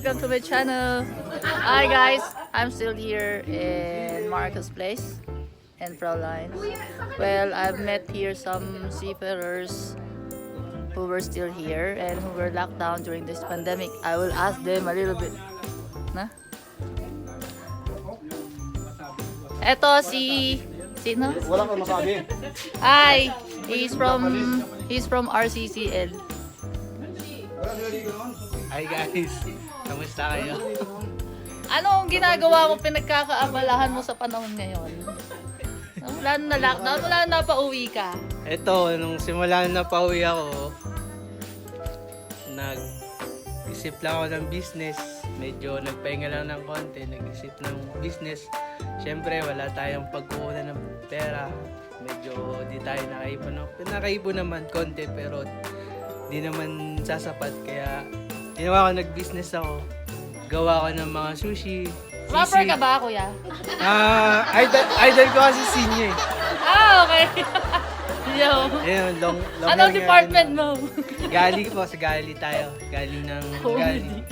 welcome to my channel. Hi guys, I'm still here in Marcus Place in Fraulein. Well, I've met here some seafarers who were still here and who were locked down during this pandemic. I will ask them a little bit. Na? Eto si sino? Wala kang masabi. Hi, he's from RCCL. Hi guys, kamusta kayo? Anong ginagawa mo, pinagkakaabalahan mo sa panahon ngayon? Wala na lockdown, wala na pauwi ka. Ito, nung simula na pauwi ako, nag-isip lang ako ng business. Medyo nagpahinga lang ng konti, nag-isip ng business. Siyempre, wala tayong pagkukunan ng pera. Medyo di tayo nakaipon. Nakaipon naman konti, pero di naman sasapat. Kaya, ginawa ko, nag-business ako. Gawa ko ng mga sushi. Rapper ka ba, kuya? Idol ko kasi sinyo eh. Okay. Yo. Ayun, long Anong department mo? Galing po, sa Gali tayo. Galing ng Gali.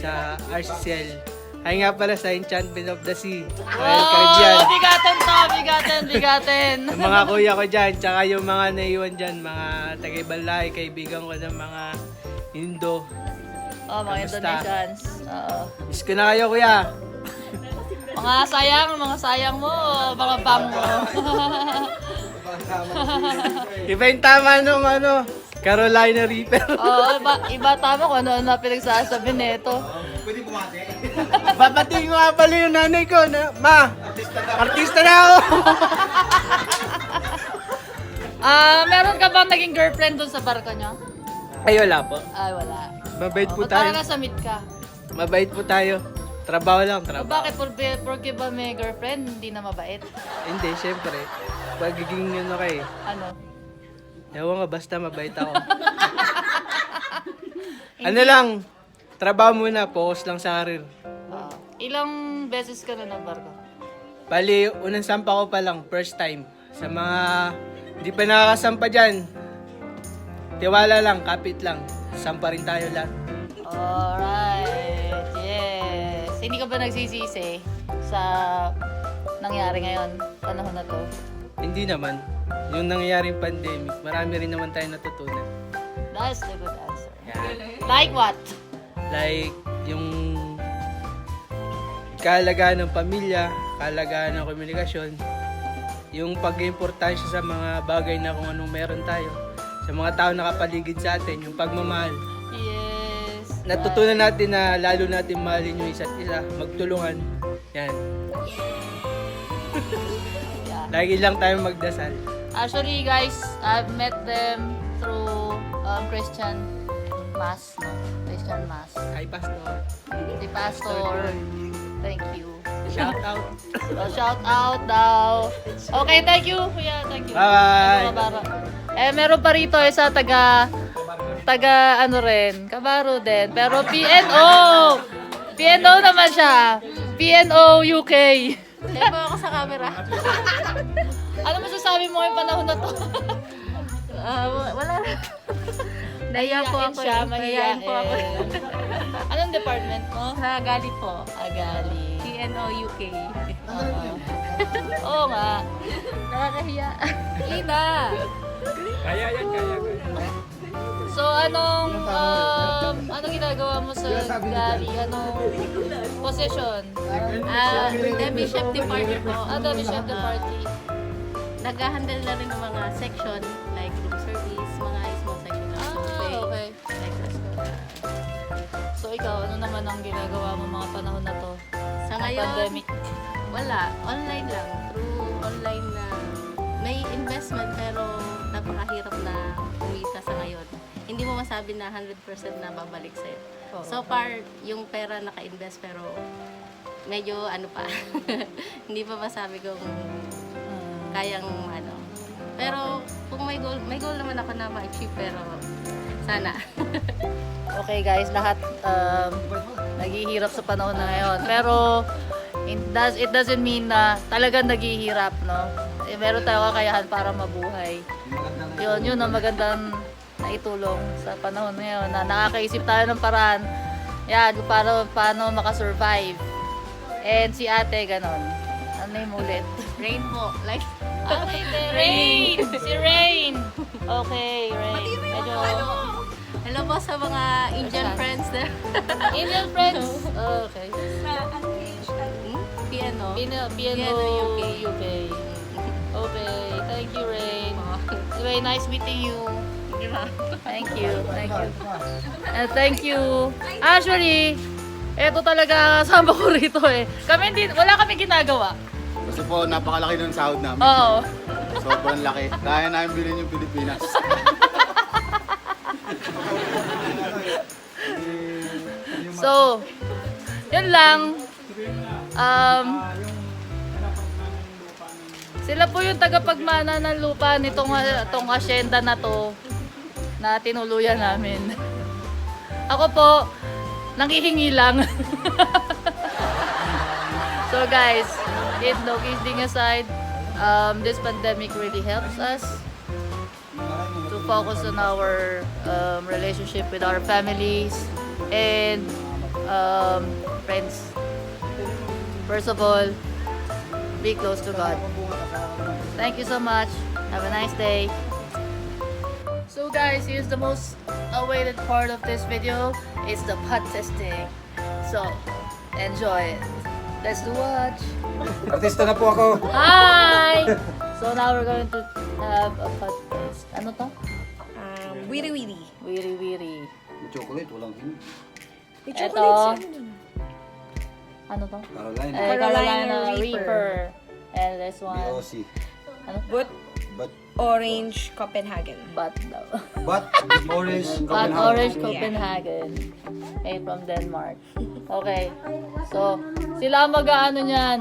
Sa RCCL. Ay nga pala sa Enchantment of the Sea. Royal Caribbean. Bigatin to, bigatin. Ang mga kuya ko dyan, tsaka yung mga naiwan dyan, mga tagay-balay, kaibigan ko ng mga Indo. Oh, mga Kamusta? Indonesians. Oo. Miss ko na kayo, kuya. Mga sayang mo, mga bang mo. Iba yung tama nung Carolina Reaper. Oo, iba tama kung ano na pinagsasabi nito. Pwede bumate. Babatiin ko nga pala yung nanay ko na, Ma, artista na ako. Meron ka bang naging girlfriend dun sa barko nyo? Ay, wala po. Ay, wala. Mabait po Ba't tayo. parang nasa meet ka? Mabait po tayo. Trabaho lang, O trabaho. bakit porque ba may girlfriend, hindi na mabait? Hindi, syempre. Pagiging ano kayo. Ano? Ewan nga, basta mabait ako. Ano lang, trabaho muna, focus lang sa karir. Ilang beses ka na ng barko? Bali, unang sampa ko pa lang, first time. Sa mga hindi pa nakakasampa dyan, tiwala lang, kapit lang. Sampa rin tayo lahat. Alright, yes. Hindi ka ba nagsisisi sa nangyari ngayon, panahon na to? Hindi naman. Yung nangyayaring pandemic, marami rin naman tayo natutunan. That's the good answer. Yan. Like what? Like, yung kahalagahan ng pamilya, kahalagahan ng komunikasyon, yung pag-importansya sa mga bagay na kung anong meron tayo, sa mga tao nakapaligid sa atin, yung pagmamahal. Yes. Natutunan natin na lalo natin mahalin yung isa't isa, magtulungan. Yan. Yeah. Lagi lang tayo magdasal. Actually, guys, I've met them through Christian Mass, no? Christian Mass. Hi, Pastor. Si Pastor, thank you. Shout out. Oh, shout out daw. Okay, thank you, kuya. Thank you. Bye-bye. Kabaro. Meron pa rito isa taga ano rin, Kabaro din. Pero PNO. PNO naman siya. PNO UK. Kaya ba ako sa camera? Ano masasabi mo ngayong panahon na to? Wala. Naiya po ako. Siya, Nahiyain po ako. Anong department mo? Sa Gali po. Agali. TNO UK. Oo nga. Nakakahiya. Ina. Kaya yan, kaya. So anong ginagawa mo sa Gali? Anong position? Demi chef de party po. Dami chef de party. Nag-handle na rin ng mga section like room service, mga small section ng buffet, Okay. like restaurant. So ikaw, ano naman ang ginagawa mo mga panahon na to? Sa Ang ngayon, pandemic. wala. Online lang. Through online na may investment pero napakahirap na kumita sa ngayon. Hindi mo masabi na 100% na babalik sa'yo. So far, yung pera naka-invest pero medyo ano pa. Hindi pa masabi kung kayang ano. Pero kung may goal naman ako na ma-achieve pero sana. Okay guys, lahat naghihirap sa panahon na ngayon. Pero it doesn't mean na talagang naghihirap, no? Meron tayong kakayahan para mabuhay. Yun ang magandang naitulong sa panahon ngayon na nakakaisip tayo ng paraan Yan, paano makasurvive. And si ate, ganon. Ano yung ulit? Rain po. Like, Rain! Si Rain! Okay, Rain. Medyo... hello po sa mga Indian friends there. Indian friends? Okay. Piano. Piano UK. UK. Okay, thank you, Rain. Anyway, nice meeting you. Thank you. And thank you. Actually, eto talaga kasama ko rito eh. Wala kami ginagawa. Kasi po, napakalaki ng sahod namin. Oo. Sobrang laki. Kaya namin bilhin yung Pilipinas. So, yun lang. Sila po yung tagapagmana ng lupa nitong asyenda na to na tinuluyan namin. Ako po, nanghihingi lang. So guys, no kidding aside, this pandemic really helps us to focus on our relationship with our families and friends. First of all, be close to God. Thank you so much. Have a nice day. So guys, here's the most awaited part of this video. It's the pot testing. So, enjoy it. Let's do watch. Artista na po ako. Hi! So now we're going to have a pot test. Ano to? Wiri wiri. Wiri wiri. Chocolate, walang hini. Ito. Ano to? Caroline. Carolina Reaper. Reaper. And this one. BOC. Ano? But Orange Copenhagen. But daw. but orange. But Copenhagen. Orange Copenhagen. Okay, from Denmark. Okay. So, sila mag-ano niyan.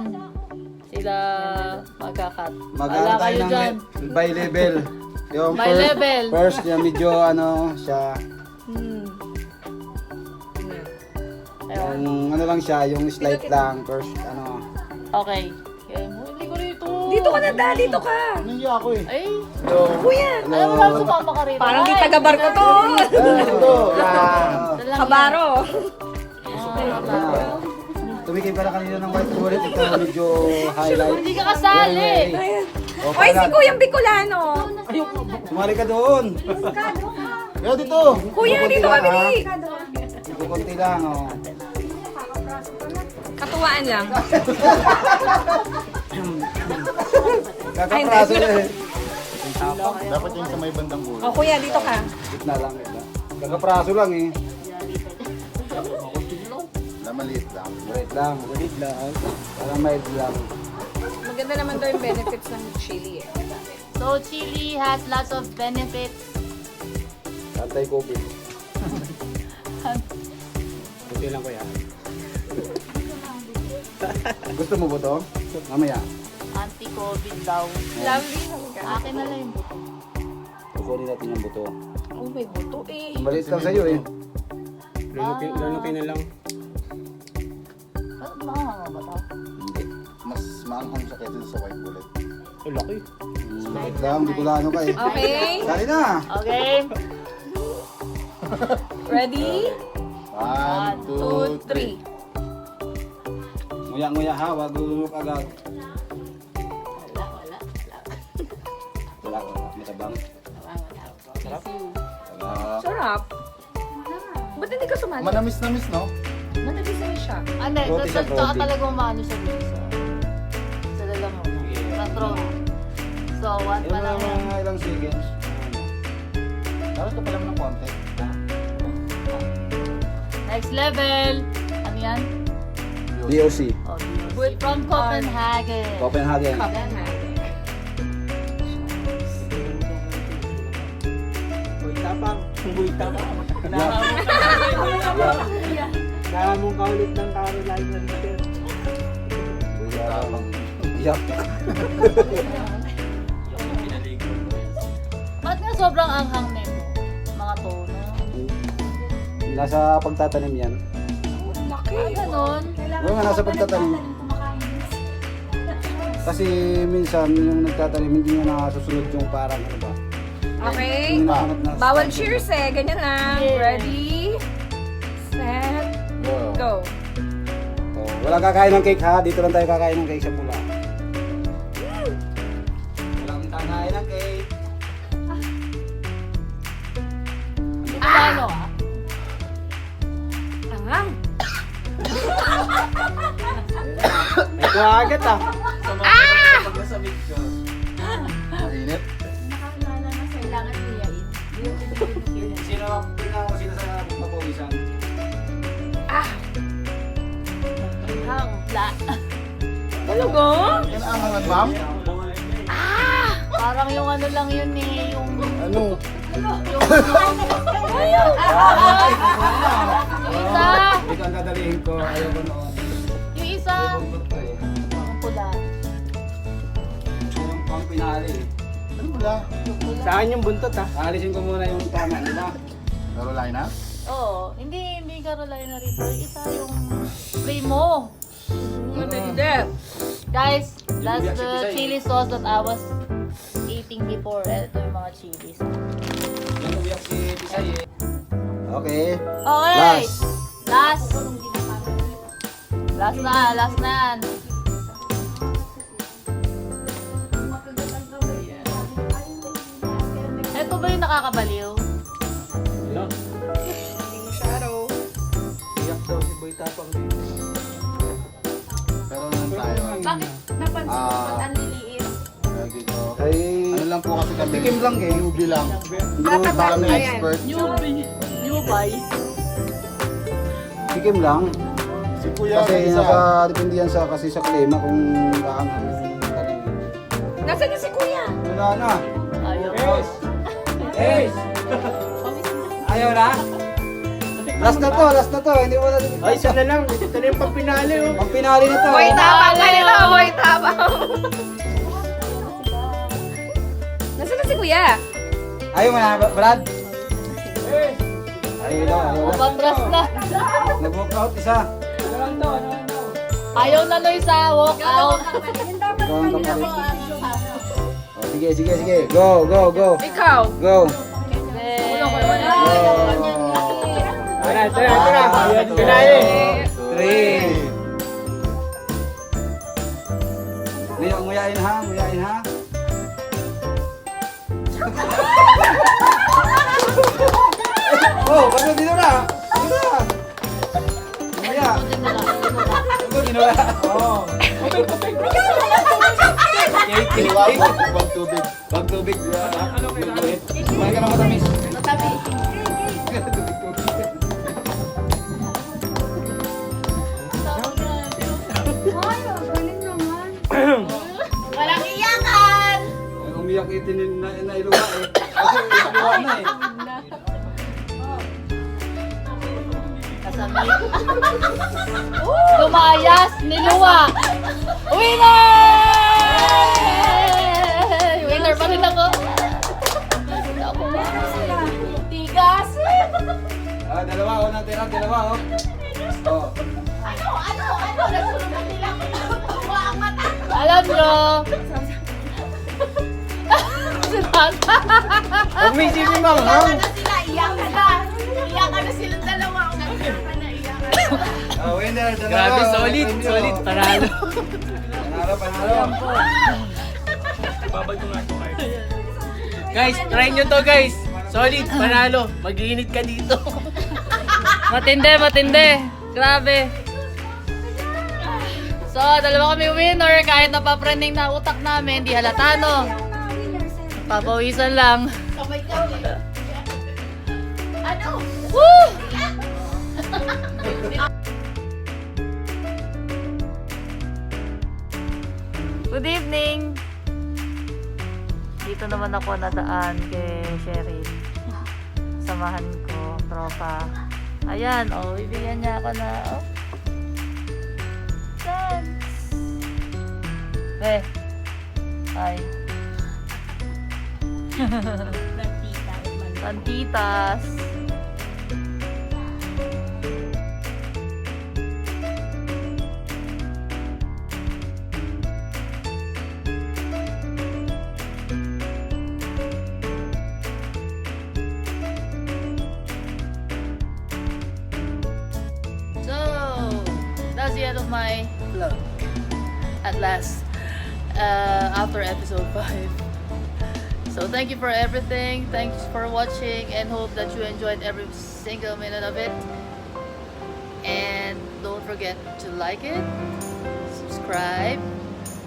Sila magkakat. Mag-ano tayo ng by level. Yung By level. First, yung medyo siya. Ayun. Yung ano lang siya, yung slight lang. First, Okay. Okay. Hindi ko rito. Dito ka na, da. Dito ka. Nandiyo ako eh. Ay. Kuya. Alam mo lang sumama ka rito. Parang di Ay, taga-bar ko to. Ito, ito lang Kabaro. Tumigay pala kanina ng white bullet. Ito medyo highlight. Hindi ka kasali. Oy, si Kuyang Bicolano. Sumali ka doon. Kaya dito. Kuya, dito ka, bili. Kukunti lang, oh. Katuwaan lang. Kakapraso na eh. Dapat yung sa may bandang bulo. O, kuya, dito ka. Gitna lang, gitna. Kakapraso lang eh. Maliit lang. Wait lang, wait lang. Parang mild lang. Maganda naman daw yung benefits ng chili eh. So, chili has lots of benefits. Anti-COVID. Buti lang kuya. Gusto mo ba to? Mamaya. Anti-COVID daw. Lovely. Akin na lang yung buto. Kukunin natin yung buto. Oh, may buto eh. Maliit lang sa'yo eh. Lalo na lang. Makakama ba ito? Hindi. Mas maanghang siya kaysa sa white bullet. Laki. Maliit lang, Bicolano ka eh. Okay. Dali na! Okay. Ready? 1, 2, 3. 2, 3. Nguya-nguya ha, wag lulunok agad. Wala, matabang. Sarap. Ba't hindi ka sumali? Manamis-namis, no? Manalis na siya. Ano, Roti siya, tsaka roti. talagang maano siya dito sa lalaman. Sa throat. So, one pa lang yan. Mga ilang seconds. Dapat ka pala ng konti. Next level. Ano yan? DOC. Oh, from Copenhagen. Copenhagen. Uy, tapang. Uy, tapang. Yeah. Nahamong ka ulit ng Carolina Reaper. Yup. Ba't nga sobrang anghang nito? Mga tono. Nasa pagtatanim yan. Ganon. Oo nga, nasa pagtatanim. Kasi minsan yung nagtatanim hindi nga nakasusunod yung parang ano ba. Okay. Hindi nakahanap na Bawal stand. cheers eh. Ganyan lang. Yeah. Ready? Set. Go. Oh, wala kakain ng cake ha. Dito lang tayo kakain ng cake sa pula. Walang kakain ng cake. Ano ah? Angang. Ito agad ah. Pag nasa video. Mainit. Nakakilala na kailangan niya Sino ang sino sa papawisan? Talaga? Yan ang mga ma'am. Parang yung ano lang yun eh, yung... Ano? Ayun! Yung isa! Ito ang dadalihin ko. Ayaw ko noon. Yung isa! Ang pula. Yung pang pinali. Ano pala? Sa akin yung buntot ah. Alisin ko muna yung tama, di ba? Carolina? Oo, hindi Carolina Reaper. Isa yung primo. Guys, that's the chili sauce that I was eating before. Ito yung mga chilies. Yung uyak si Tisay eh. Okay. Okay! Last. Last na, last na. Ito ba yung nakakabaliw? Iyak daw si Boy Tapang dito. Pero naman tayo. Bakit napansin mo Ah. ba't ang liliit? Dito. Ay, Ano lang po kasi kami. tikim lang eh. Newbie lang. Hindi Dapat naman kami ayan. expert. New buy. Tikim lang. Si Kuya Kasi isa. naka-depende yan sa kasi sa klima kung saan ang Nasaan na si Kuya? wala na. Ayaw. Ayaw na? Last na to. Hindi mo na. Ay, isa na lang. Ito na yung pampinali oh. Ang pinali na to. Boy tabang ka nila, boy tabang. Nasaan na si Kuya? Ayaw mo na, Brad? Ayaw na. Patras na. Nag-walk out isa. Ayaw na no isa. Walk out. Ikaw ang kapalit. Oh, sige. Go. Ikaw. Go. Tara. Ayan, pinali. 3. Nguyain ha. Oh, ba't dito na? Nguya. Ginola. Oh. Wag tubig. Wag tubig. Kumain ka ng matamis. Walang iyakan. Umiyak itin na iluwa eh. Kasi iluwa na eh. Kasami. Lumayas, niluwa. Winner! Winner pa rin ako. Tigas. Dalawa oh, natira. Dalawa oh. Oh. Nagsulungan nila. Tuwa ang mata. Alam nyo. Huwag may isipin bang hang. Iyakan na silang dalawa. Oh, winner, dalawa. Grabe, solid. Panalo. Panalo. Guys, try nyo to guys. Solid, panalo. Mag-iinit ka dito. Matindi. Grabe. So, dalawa kami winner. Kahit napaprending na utak namin, di halata, no? Papawisan lang. Ano? Woo! Good evening. Dito naman ako nadaan kay Sheryl. Samahan ko, tropa. Ayan, oh, bibigyan niya ako na, oh. Thanks. Ay. Tantitas. So, the end of my vlog. At last. After episode 5. So thank you for everything. Thanks for watching and hope that you enjoyed every single minute of it. And don't forget to like it, subscribe,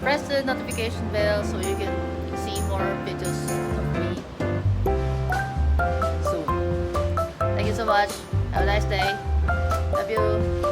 press the notification bell so you can see more videos of me soon. Thank you so much. Have a nice day. Love you.